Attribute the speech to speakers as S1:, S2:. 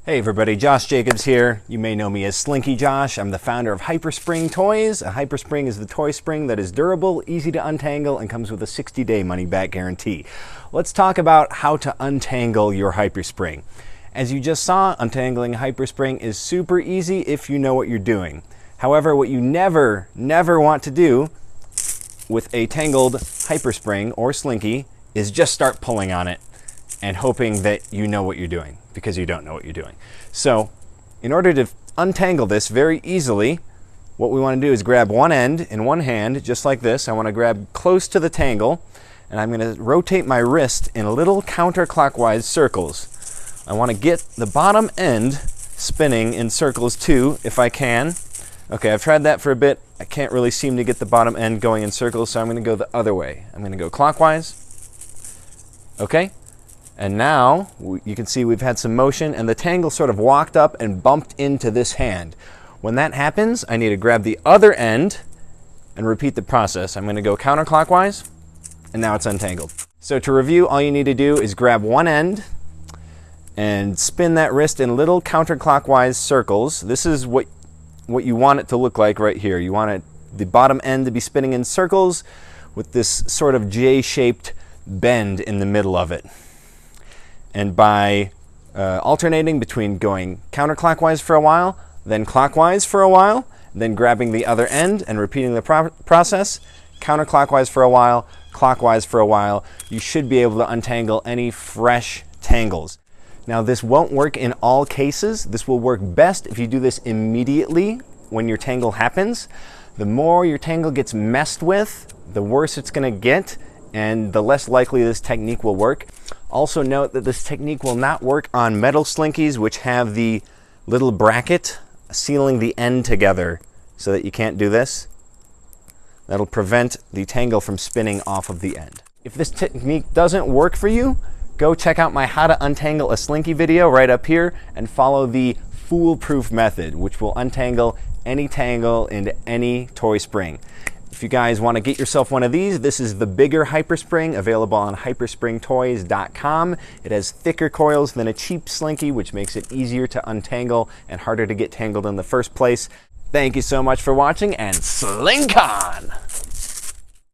S1: Hey everybody, Josh Jacobs here. You may know me as Slinky Josh. I'm the founder of HyperSpring Toys. A HyperSpring is the toy spring that is durable, easy to untangle, and comes with a 60-day money-back guarantee. Let's talk about how to untangle your HyperSpring. As you just saw, untangling a HyperSpring is super easy if you know what you're doing. However, what you never want to do with a tangled HyperSpring or Slinky is just start pulling on it and hoping that you know what you're doing, because you don't know what you're doing. So in order to untangle this very easily, what we want to do is grab one end in one hand, just like this. I want to grab close to the tangle, and I'm going to rotate my wrist in little counterclockwise circles. I want to get the bottom end spinning in circles too, if I can. Okay, I've tried that for a bit. I can't really seem to get the bottom end going in circles, so I'm going to go the other way. I'm going to go clockwise. Okay. And now you can see we've had some motion and the tangle sort of walked up and bumped into this hand. When that happens, I need to grab the other end and repeat the process. I'm going to go counterclockwise, and now it's untangled. So to review, all you need to do is grab one end and spin that wrist in little counterclockwise circles. This is what you want it to look like right here. You want the bottom end to be spinning in circles with this sort of J-shaped bend in the middle of it. And by alternating between going counterclockwise for a while, then clockwise for a while, then grabbing the other end and repeating the process, counterclockwise for a while, clockwise for a while, you should be able to untangle any fresh tangles. Now this won't work in all cases. This will work best if you do this immediately when your tangle happens. The more your tangle gets messed with, the worse it's going to get, and the less likely this technique will work. Also note that this technique will not work on metal Slinkies, which have the little bracket sealing the end together so that you can't do this. That'll prevent the tangle from spinning off of the end. If this technique doesn't work for you, go check out my How to Untangle a Slinky video right up here and follow the foolproof method, which will untangle any tangle into any toy spring. If you guys want to get yourself one of these, this is the bigger HyperSpring, available on HyperSpringToys.com. It has thicker coils than a cheap Slinky, which makes it easier to untangle and harder to get tangled in the first place. Thank you so much for watching, and slink on!